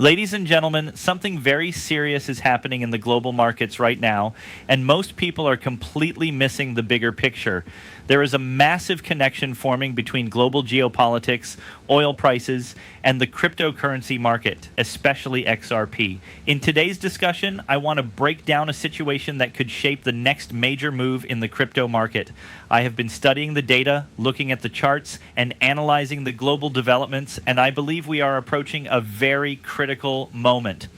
Ladies and gentlemen, something very serious is happening in the global markets right now, and most people are completely missing the bigger picture. There is a massive connection forming between global geopolitics, oil prices, and the cryptocurrency market, especially XRP. In today's discussion, I want to break down a situation that could shape the next major move in the crypto market. I have been studying the data, looking at the charts, and analyzing the global developments, and I believe we are approaching a very critical moment.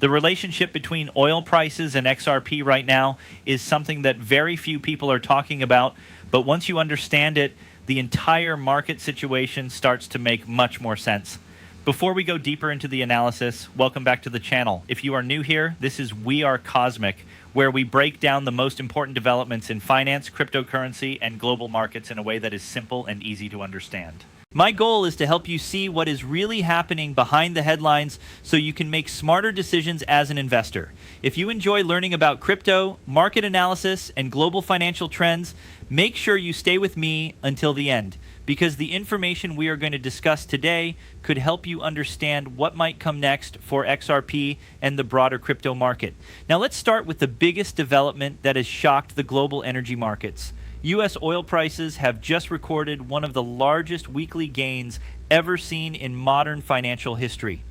The relationship between oil prices and XRP right now is something that very few people are talking about, but once you understand it, the entire market situation starts to make much more sense. Before we go deeper into the analysis, welcome back to the channel. If you are new here, this is We Are Cosmic, where we break down the most important developments in finance, cryptocurrency, and global markets in a way that is simple and easy to understand. My goal is to help you see what is really happening behind the headlines so you can make smarter decisions as an investor. If you enjoy learning about crypto, market analysis, and global financial trends, make sure you stay with me until the end, because the information we are going to discuss today could help you understand what might come next for XRP and the broader crypto market. Now let's start with the biggest development that has shocked the global energy markets. U.S. oil prices have just recorded one of the largest weekly gains ever seen in modern financial history.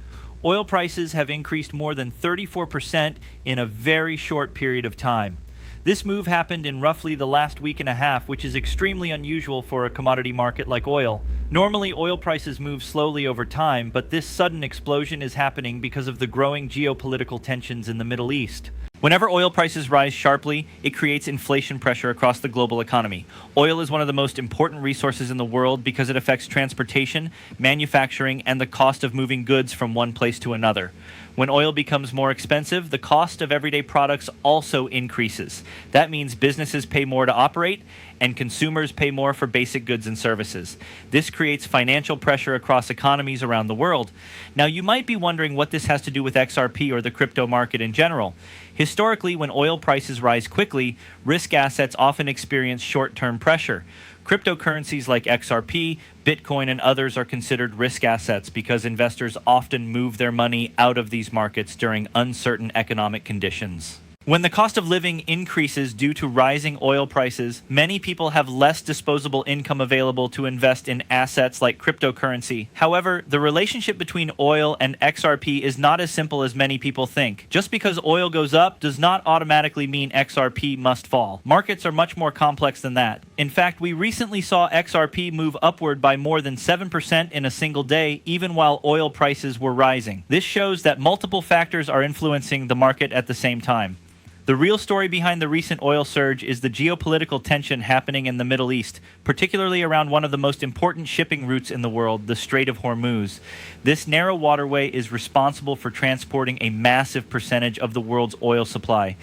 Oil prices have increased more than 34% in a very short period of time. This move happened in roughly the last week and a half, which is extremely unusual for a commodity market like oil. Normally, oil prices move slowly over time, but this sudden explosion is happening because of the growing geopolitical tensions in the Middle East. Whenever oil prices rise sharply, it creates inflation pressure across the global economy. Oil is one of the most important resources in the world because it affects transportation, manufacturing, and the cost of moving goods from one place to another. When oil becomes more expensive, the cost of everyday products also increases. That means businesses pay more to operate, and consumers pay more for basic goods and services. This creates financial pressure across economies around the world. Now, you might be wondering what this has to do with XRP or the crypto market in general. Historically, when oil prices rise quickly, risk assets often experience short-term pressure. Cryptocurrencies like XRP, Bitcoin, and others are considered risk assets because investors often move their money out of these markets during uncertain economic conditions. When the cost of living increases due to rising oil prices, many people have less disposable income available to invest in assets like cryptocurrency. However, the relationship between oil and XRP is not as simple as many people think. Just because oil goes up does not automatically mean XRP must fall. Markets are much more complex than that. In fact, we recently saw XRP move upward by more than 7% in a single day, even while oil prices were rising. This shows that multiple factors are influencing the market at the same time. The real story behind the recent oil surge is the geopolitical tension happening in the Middle East, particularly around one of the most important shipping routes in the world, the Strait of Hormuz. This narrow waterway is responsible for transporting a massive percentage of the world's oil supply.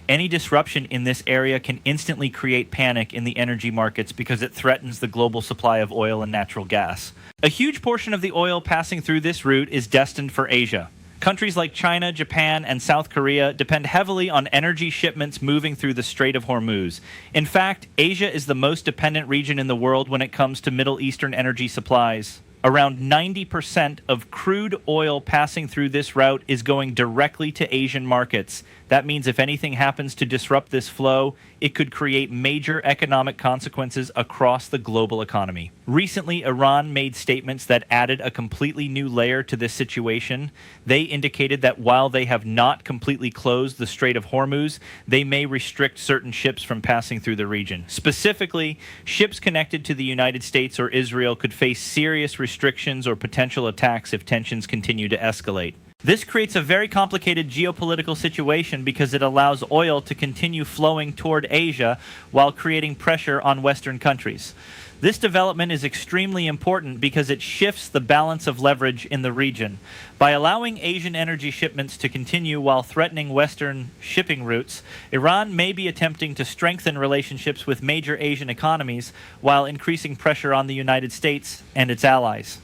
Any disruption in this area can instantly create panic in the energy markets because it threatens the global supply of oil and natural gas. A huge portion of the oil passing through this route is destined for Asia. Countries like China, Japan, and South Korea depend heavily on energy shipments moving through the Strait of Hormuz. In fact, Asia is the most dependent region in the world when it comes to Middle Eastern energy supplies. Around 90% of crude oil passing through this route is going directly to Asian markets. That means if anything happens to disrupt this flow, it could create major economic consequences across the global economy. Recently, Iran made statements that added a completely new layer to this situation. They indicated that while they have not completely closed the Strait of Hormuz, they may restrict certain ships from passing through the region. Specifically, ships connected to the United States or Israel could face serious restrictions or potential attacks if tensions continue to escalate. This creates a very complicated geopolitical situation because it allows oil to continue flowing toward Asia while creating pressure on Western countries. This development is extremely important because it shifts the balance of leverage in the region. By allowing Asian energy shipments to continue while threatening Western shipping routes, Iran may be attempting to strengthen relationships with major Asian economies while increasing pressure on the United States and its allies.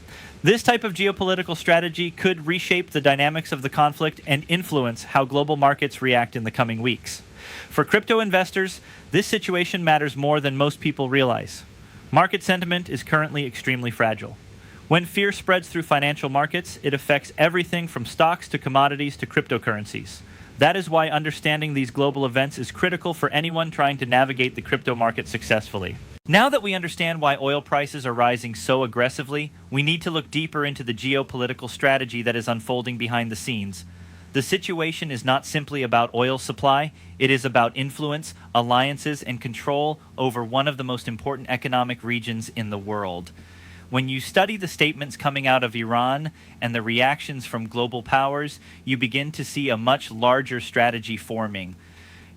This type of geopolitical strategy could reshape the dynamics of the conflict and influence how global markets react in the coming weeks. For crypto investors, this situation matters more than most people realize. Market sentiment is currently extremely fragile. When fear spreads through financial markets, it affects everything from stocks to commodities to cryptocurrencies. That is why understanding these global events is critical for anyone trying to navigate the crypto market successfully. Now that we understand why oil prices are rising so aggressively, we need to look deeper into the geopolitical strategy that is unfolding behind the scenes. The situation is not simply about oil supply, it is about influence, alliances, and control over one of the most important economic regions in the world. When you study the statements coming out of Iran and the reactions from global powers, you begin to see a much larger strategy forming.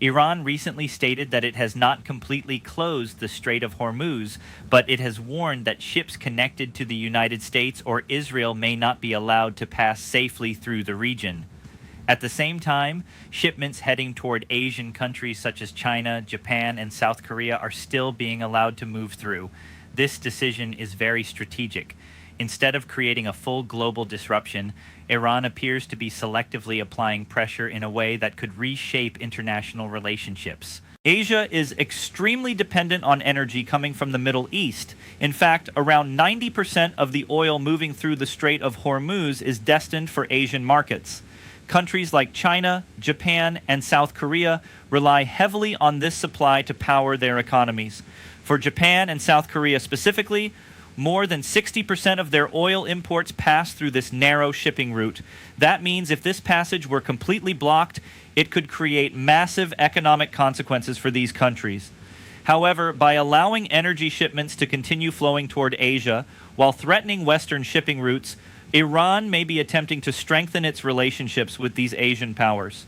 Iran recently stated that it has not completely closed the Strait of Hormuz, but it has warned that ships connected to the United States or Israel may not be allowed to pass safely through the region. At the same time, shipments heading toward Asian countries such as China, Japan, and South Korea are still being allowed to move through. This decision is very strategic. Instead of creating a full global disruption, Iran appears to be selectively applying pressure in a way that could reshape international relationships. Asia is extremely dependent on energy coming from the Middle East. In fact, around 90% of the oil moving through the Strait of Hormuz is destined for Asian markets. Countries like China, Japan, and South Korea rely heavily on this supply to power their economies. For Japan and South Korea specifically, more than 60% of their oil imports pass through this narrow shipping route. That means if this passage were completely blocked, it could create massive economic consequences for these countries. However, by allowing energy shipments to continue flowing toward Asia while threatening Western shipping routes, Iran may be attempting to strengthen its relationships with these Asian powers.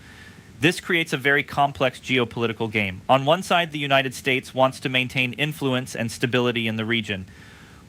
This creates a very complex geopolitical game. On one side, the United States wants to maintain influence and stability in the region.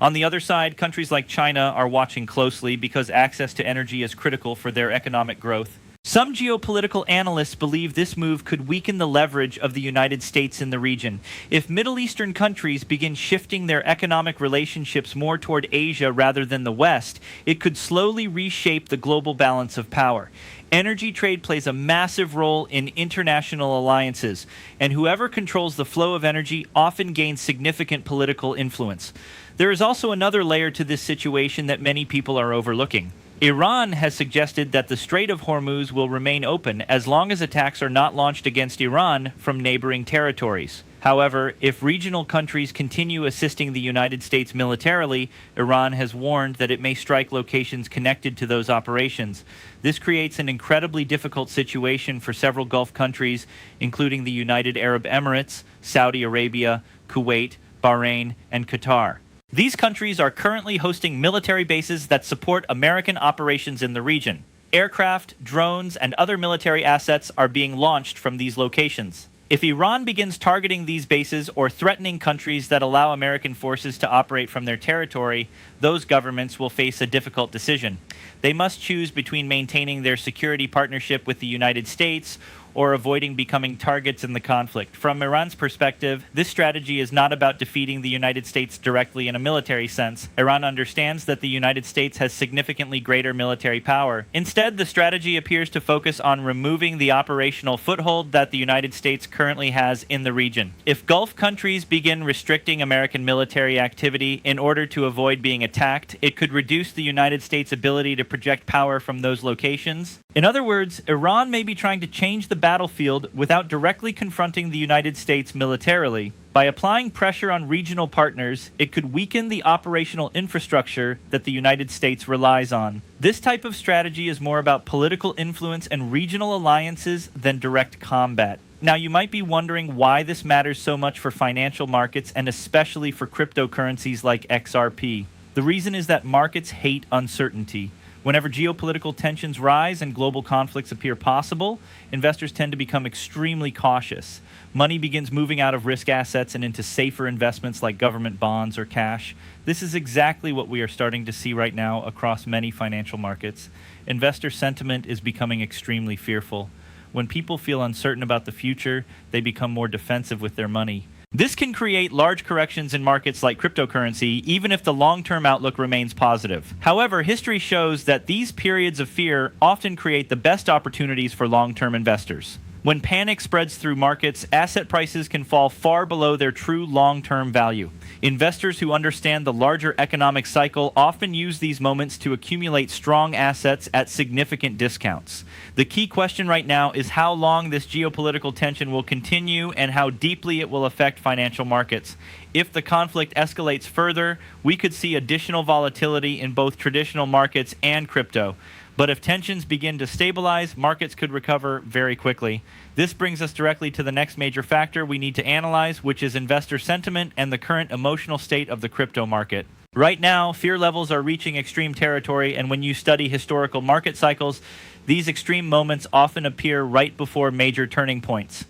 On the other side, countries like China are watching closely because access to energy is critical for their economic growth. Some geopolitical analysts believe this move could weaken the leverage of the United States in the region. If Middle Eastern countries begin shifting their economic relationships more toward Asia rather than the West, it could slowly reshape the global balance of power. Energy trade plays a massive role in international alliances, and whoever controls the flow of energy often gains significant political influence. There is also another layer to this situation that many people are overlooking. Iran has suggested that the Strait of Hormuz will remain open as long as attacks are not launched against Iran from neighboring territories. However, if regional countries continue assisting the United States militarily, Iran has warned that it may strike locations connected to those operations. This creates an incredibly difficult situation for several Gulf countries, including the United Arab Emirates, Saudi Arabia, Kuwait, Bahrain, and Qatar. These countries are currently hosting military bases that support American operations in the region. Aircraft, drones, and other military assets are being launched from these locations. If Iran begins targeting these bases or threatening countries that allow American forces to operate from their territory, those governments will face a difficult decision. They must choose between maintaining their security partnership with the United States or avoiding becoming targets in the conflict. From Iran's perspective, this strategy is not about defeating the United States directly in a military sense. Iran understands that the United States has significantly greater military power. Instead, the strategy appears to focus on removing the operational foothold that the United States currently has in the region. If Gulf countries begin restricting American military activity in order to avoid being attacked, it could reduce the United States' ability to project power from those locations. In other words, Iran may be trying to change the battlefield without directly confronting the United States militarily. By applying pressure on regional partners, it could weaken the operational infrastructure that the United States relies on. This type of strategy is more about political influence and regional alliances than direct combat. Now, you might be wondering why this matters so much for financial markets and especially for cryptocurrencies like XRP. The reason is that markets hate uncertainty. Whenever geopolitical tensions rise and global conflicts appear possible, investors tend to become extremely cautious. Money begins moving out of risk assets and into safer investments like government bonds or cash. This is exactly what we are starting to see right now across many financial markets. Investor sentiment is becoming extremely fearful. When people feel uncertain about the future, they become more defensive with their money. This can create large corrections in markets like cryptocurrency, even if the long-term outlook remains positive. However, history shows that these periods of fear often create the best opportunities for long-term investors. When panic spreads through markets, asset prices can fall far below their true long-term value. Investors who understand the larger economic cycle often use these moments to accumulate strong assets at significant discounts. The key question right now is how long this geopolitical tension will continue and how deeply it will affect financial markets. If the conflict escalates further, we could see additional volatility in both traditional markets and crypto. But if tensions begin to stabilize, markets could recover very quickly. This brings us directly to the next major factor we need to analyze, which is investor sentiment and the current emotional state of the crypto market. Right now, fear levels are reaching extreme territory, and when you study historical market cycles, these extreme moments often appear right before major turning points.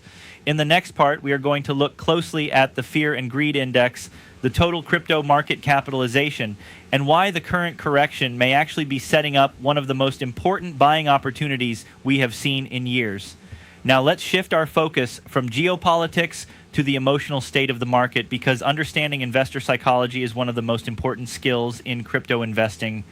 In the next part, we are going to look closely at the Fear and Greed Index, the total crypto market capitalization, and why the current correction may actually be setting up one of the most important buying opportunities we have seen in years. Now let's shift our focus from geopolitics to the emotional state of the market, because understanding investor psychology is one of the most important skills in crypto investing.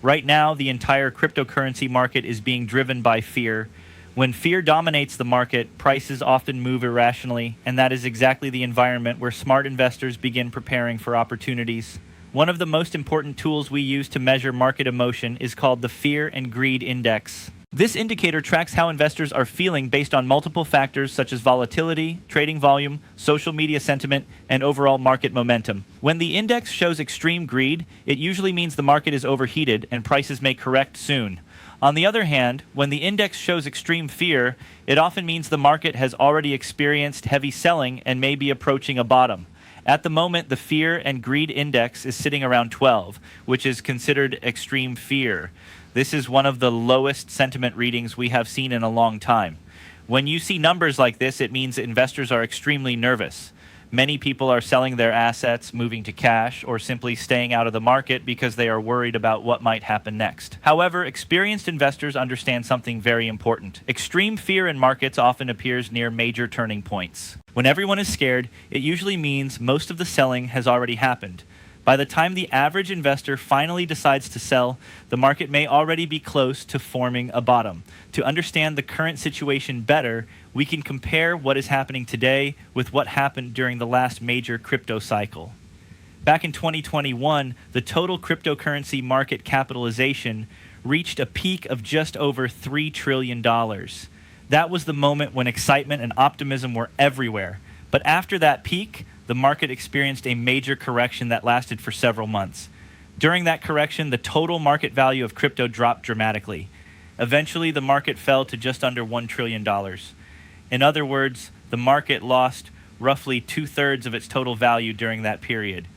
Right now, the entire cryptocurrency market is being driven by fear. When fear dominates the market, prices often move irrationally, and that is exactly the environment where smart investors begin preparing for opportunities. One of the most important tools we use to measure market emotion is called the Fear and Greed Index. This indicator tracks how investors are feeling based on multiple factors such as volatility, trading volume, social media sentiment, and overall market momentum. When the index shows extreme greed, it usually means the market is overheated and prices may correct soon. On the other hand, when the index shows extreme fear, it often means the market has already experienced heavy selling and may be approaching a bottom. At the moment, the Fear and Greed Index is sitting around 12, which is considered extreme fear. This is one of the lowest sentiment readings we have seen in a long time. When you see numbers like this, it means investors are extremely nervous. Many people are selling their assets, moving to cash, or simply staying out of the market because they are worried about what might happen next. However, experienced investors understand something very important. Extreme fear in markets often appears near major turning points. When everyone is scared, it usually means most of the selling has already happened. By the time the average investor finally decides to sell, the market may already be close to forming a bottom. To understand the current situation better, we can compare what is happening today with what happened during the last major crypto cycle. Back in 2021, the total cryptocurrency market capitalization reached a peak of just over $3 trillion. That was the moment when excitement and optimism were everywhere. But after that peak, the market experienced a major correction that lasted for several months. During that correction, the total market value of crypto dropped dramatically. Eventually, the market fell to just under $1 trillion. In other words, the market lost roughly 2/3 of its total value during that period.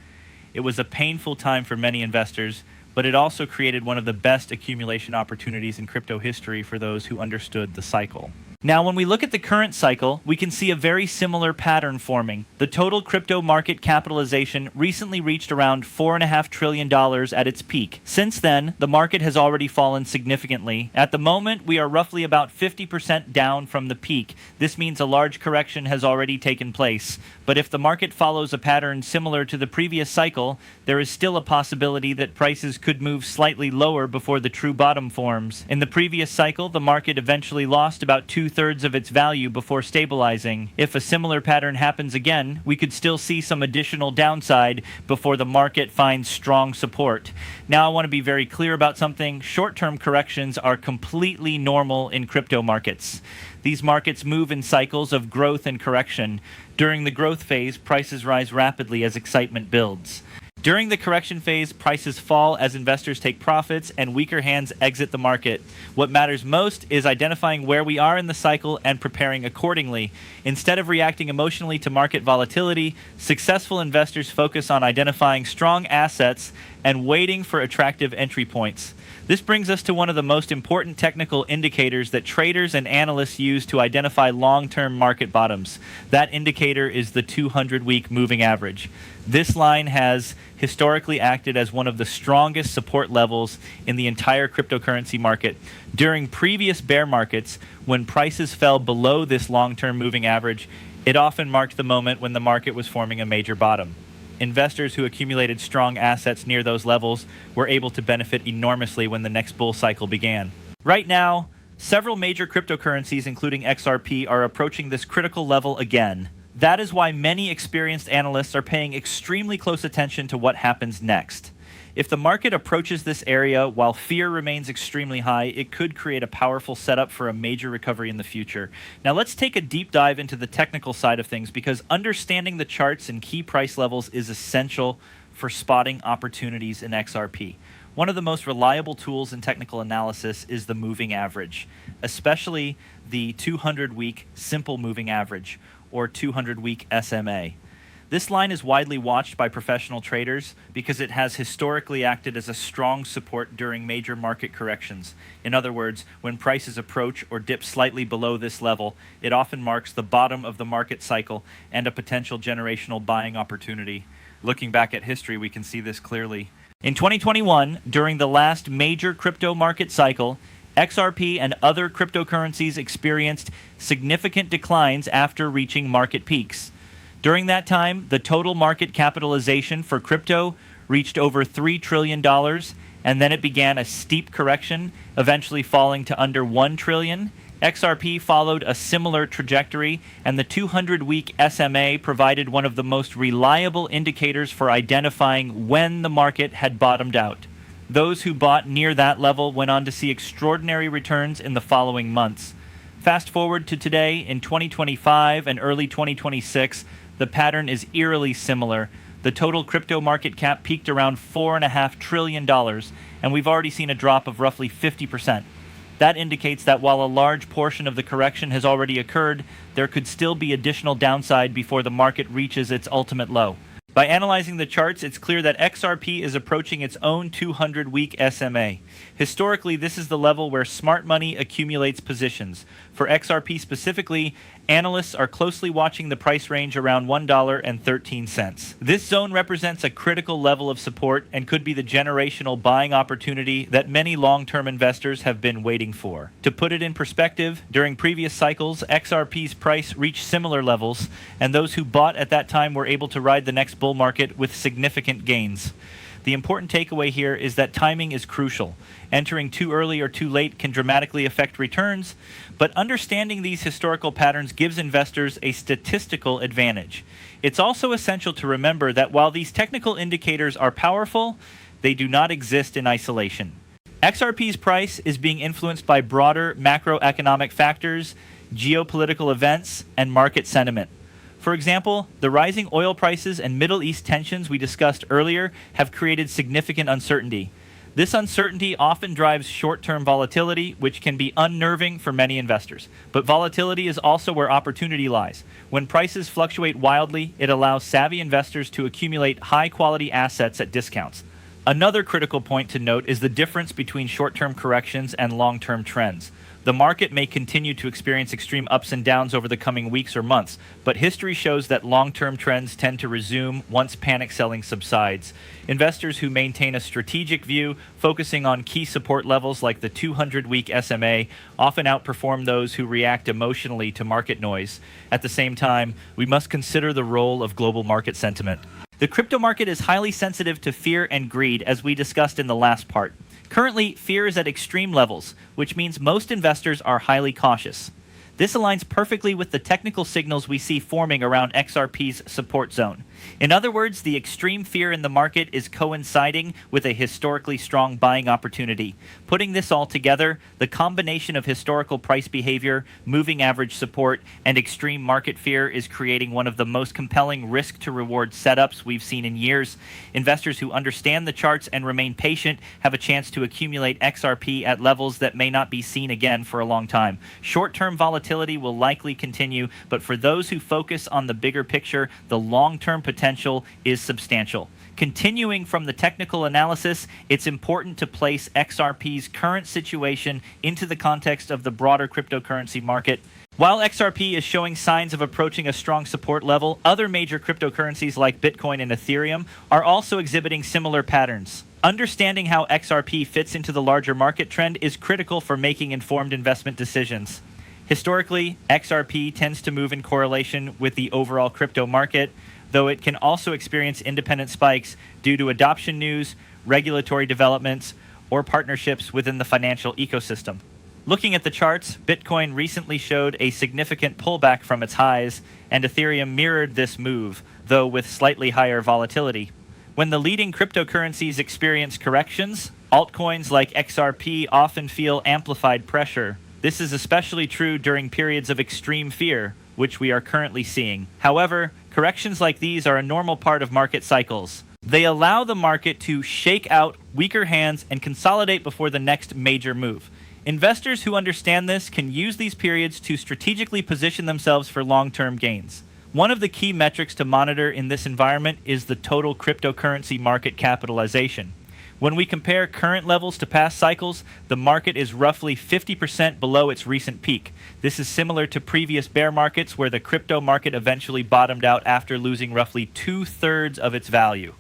It was a painful time for many investors, but it also created one of the best accumulation opportunities in crypto history for those who understood the cycle. Now, when we look at the current cycle, we can see a very similar pattern forming. The total crypto market capitalization recently reached around $4.5 trillion at its peak. Since then, the market has already fallen significantly. At the moment, we are roughly about 50% down from the peak. This means a large correction has already taken place. But if the market follows a pattern similar to the previous cycle, there is still a possibility that prices could move slightly lower before the true bottom forms. In the previous cycle, the market eventually lost about 2/3 of its value before stabilizing. If a similar pattern happens again, we could still see some additional downside before the market finds strong support. Now, I want to be very clear about something. Short-term corrections are completely normal in crypto markets. These markets move in cycles of growth and correction. During the growth phase, prices rise rapidly as excitement builds. During the correction phase, prices fall as investors take profits and weaker hands exit the market. What matters most is identifying where we are in the cycle and preparing accordingly. Instead of reacting emotionally to market volatility, successful investors focus on identifying strong assets and waiting for attractive entry points. This brings us to one of the most important technical indicators that traders and analysts use to identify long-term market bottoms. That indicator is the 200-week moving average. This line has historically acted as one of the strongest support levels in the entire cryptocurrency market. During previous bear markets, when prices fell below this long-term moving average, it often marked the moment when the market was forming a major bottom. Investors who accumulated strong assets near those levels were able to benefit enormously when the next bull cycle began. Right now, Several major cryptocurrencies, including XRP, are approaching this critical level again. That is why many experienced analysts are paying extremely close attention to what happens next. If the market approaches this area while fear remains extremely high, it could create a powerful setup for a major recovery in the future. Now let's take a deep dive into the technical side of things, because understanding the charts and key price levels is essential for spotting opportunities in XRP. One of the most reliable tools in technical analysis is the moving average, especially the 200-week simple moving average, or 200-week SMA. This line is widely watched by professional traders because it has historically acted as a strong support during major market corrections. In other words, when prices approach or dip slightly below this level, it often marks the bottom of the market cycle and a potential generational buying opportunity. Looking back at history, we can see this clearly. In 2021, during the last major crypto market cycle, XRP and other cryptocurrencies experienced significant declines after reaching market peaks. During that time, the total market capitalization for crypto reached over $3 trillion, and then it began a steep correction, eventually falling to under $1 trillion. XRP followed a similar trajectory, and the 200-week SMA provided one of the most reliable indicators for identifying when the market had bottomed out. Those who bought near that level went on to see extraordinary returns in the following months. Fast forward to today, in 2025 and early 2026, the pattern is eerily similar. The total crypto market cap peaked around $4.5 trillion, and we've already seen a drop of roughly 50%. That indicates that while a large portion of the correction has already occurred, there could still be additional downside before the market reaches its ultimate low. By analyzing the charts, it's clear that XRP is approaching its own 200-week SMA. Historically, this is the level where smart money accumulates positions. For XRP specifically, analysts are closely watching the price range around $1.13. This zone represents a critical level of support and could be the generational buying opportunity that many long-term investors have been waiting for. To put it in perspective, during previous cycles, XRP's price reached similar levels, and those who bought at that time were able to ride the next bull market with significant gains. The important takeaway here is that timing is crucial. Entering too early or too late can dramatically affect returns, but understanding these historical patterns gives investors a statistical advantage. It's also essential to remember that while these technical indicators are powerful, they do not exist in isolation. XRP's price is being influenced by broader macroeconomic factors, geopolitical events, and market sentiment. For example, the rising oil prices and Middle East tensions we discussed earlier have created significant uncertainty. This uncertainty often drives short-term volatility, which can be unnerving for many investors. But volatility is also where opportunity lies. When prices fluctuate wildly, it allows savvy investors to accumulate high-quality assets at discounts. Another critical point to note is the difference between short-term corrections and long-term trends. The market may continue to experience extreme ups and downs over the coming weeks or months, but history shows that long-term trends tend to resume once panic selling subsides. Investors who maintain a strategic view, focusing on key support levels like the 200-week SMA, often outperform those who react emotionally to market noise. At the same time, we must consider the role of global market sentiment. The crypto market is highly sensitive to fear and greed, as we discussed in the last part. Currently, fear is at extreme levels, which means most investors are highly cautious. This aligns perfectly with the technical signals we see forming around XRP's support zone. In other words, the extreme fear in the market is coinciding with a historically strong buying opportunity. Putting this all together, the combination of historical price behavior, moving average support, and extreme market fear is creating one of the most compelling risk-to-reward setups we've seen in years. Investors who understand the charts and remain patient have a chance to accumulate XRP at levels that may not be seen again for a long time. Short-term volatility will likely continue, but for those who focus on the bigger picture, the long-term potential is substantial. Continuing from the technical analysis, it's important to place XRP's current situation into the context of the broader cryptocurrency market. While XRP is showing signs of approaching a strong support level, other major cryptocurrencies like Bitcoin and Ethereum are also exhibiting similar patterns. Understanding how XRP fits into the larger market trend is critical for making informed investment decisions. Historically, XRP tends to move in correlation with the overall crypto market, though it can also experience independent spikes due to adoption news, regulatory developments, or partnerships within the financial ecosystem. Looking at the charts, Bitcoin recently showed a significant pullback from its highs, and Ethereum mirrored this move, though with slightly higher volatility. When the leading cryptocurrencies experience corrections, altcoins like XRP often feel amplified pressure. This is especially true during periods of extreme fear, which we are currently seeing. However, corrections like these are a normal part of market cycles. They allow the market to shake out weaker hands and consolidate before the next major move. Investors who understand this can use these periods to strategically position themselves for long-term gains. One of the key metrics to monitor in this environment is the total cryptocurrency market capitalization. When we compare current levels to past cycles, the market is roughly 50% below its recent peak. This is similar to previous bear markets where the crypto market eventually bottomed out after losing roughly 2/3 of its value.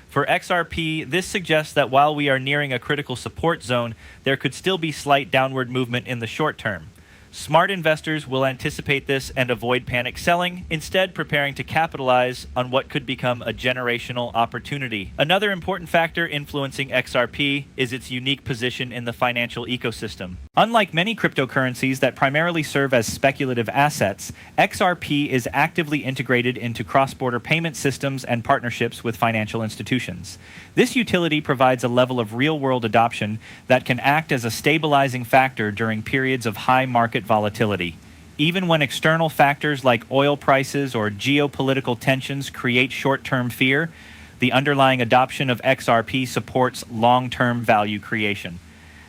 For XRP, this suggests that while we are nearing a critical support zone, there could still be slight downward movement in the short term. Smart investors will anticipate this and avoid panic selling, instead preparing to capitalize on what could become a generational opportunity. Another important factor influencing XRP is its unique position in the financial ecosystem. Unlike many cryptocurrencies that primarily serve as speculative assets, XRP is actively integrated into cross-border payment systems and partnerships with financial institutions. This utility provides a level of real-world adoption that can act as a stabilizing factor during periods of high market volatility. Even when external factors like oil prices or geopolitical tensions create short-term fear, the underlying adoption of XRP supports long-term value creation.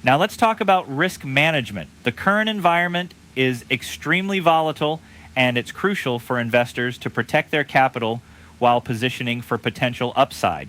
Now let's talk about risk management. The current environment is extremely volatile, and it's crucial for investors to protect their capital while positioning for potential upside.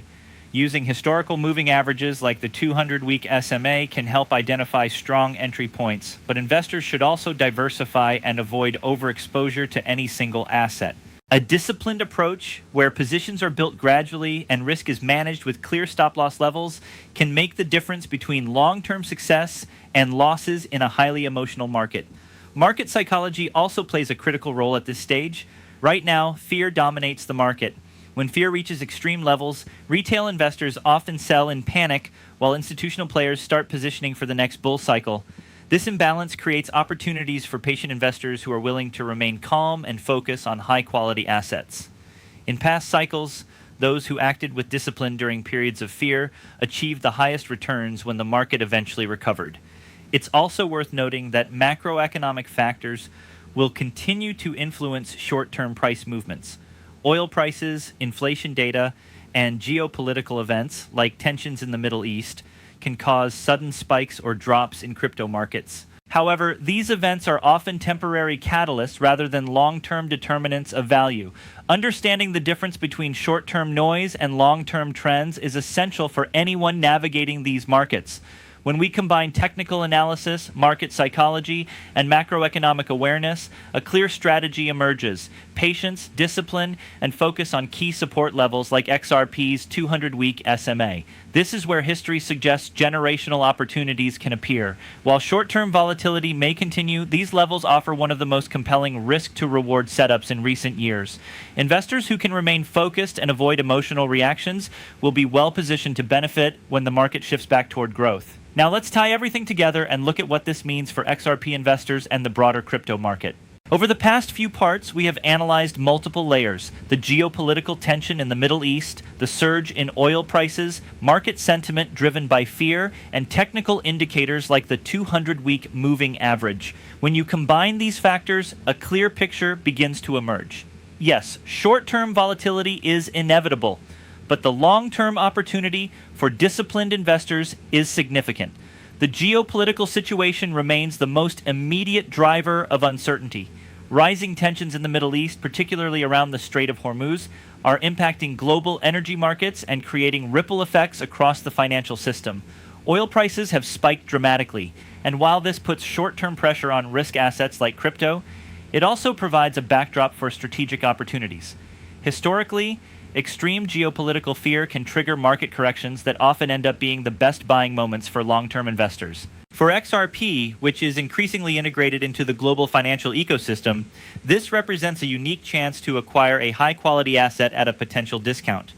Using historical moving averages like the 200-week SMA can help identify strong entry points, but investors should also diversify and avoid overexposure to any single asset. A disciplined approach, where positions are built gradually and risk is managed with clear stop-loss levels, can make the difference between long-term success and losses in a highly emotional market. Market psychology also plays a critical role at this stage. Right now, fear dominates the market. When fear reaches extreme levels, retail investors often sell in panic while institutional players start positioning for the next bull cycle. This imbalance creates opportunities for patient investors who are willing to remain calm and focus on high-quality assets. In past cycles, those who acted with discipline during periods of fear achieved the highest returns when the market eventually recovered. It's also worth noting that macroeconomic factors will continue to influence short-term price movements. Oil prices, inflation data, and geopolitical events like tensions in the Middle East can cause sudden spikes or drops in crypto markets. However, these events are often temporary catalysts rather than long-term determinants of value. Understanding the difference between short-term noise and long-term trends is essential for anyone navigating these markets. When we combine technical analysis, market psychology, and macroeconomic awareness, a clear strategy emerges. Patience, discipline, and focus on key support levels like XRP's 200-week SMA. This is where history suggests generational opportunities can appear. While short-term volatility may continue, these levels offer one of the most compelling risk-to-reward setups in recent years. Investors who can remain focused and avoid emotional reactions will be well-positioned to benefit when the market shifts back toward growth. Now let's tie everything together and look at what this means for XRP investors and the broader crypto market. Over the past few parts, we have analyzed multiple layers: the geopolitical tension in the Middle East, the surge in oil prices, market sentiment driven by fear, and technical indicators like the 200-week moving average. When you combine these factors, a clear picture begins to emerge. Yes, short-term volatility is inevitable, but the long-term opportunity for disciplined investors is significant. The geopolitical situation remains the most immediate driver of uncertainty. Rising tensions in the Middle East, particularly around the Strait of Hormuz, are impacting global energy markets and creating ripple effects across the financial system. Oil prices have spiked dramatically, and while this puts short-term pressure on risk assets like crypto, it also provides a backdrop for strategic opportunities. Historically, extreme geopolitical fear can trigger market corrections that often end up being the best buying moments for long-term investors. For XRP, which is increasingly integrated into the global financial ecosystem, this represents a unique chance to acquire a high-quality asset at a potential discount.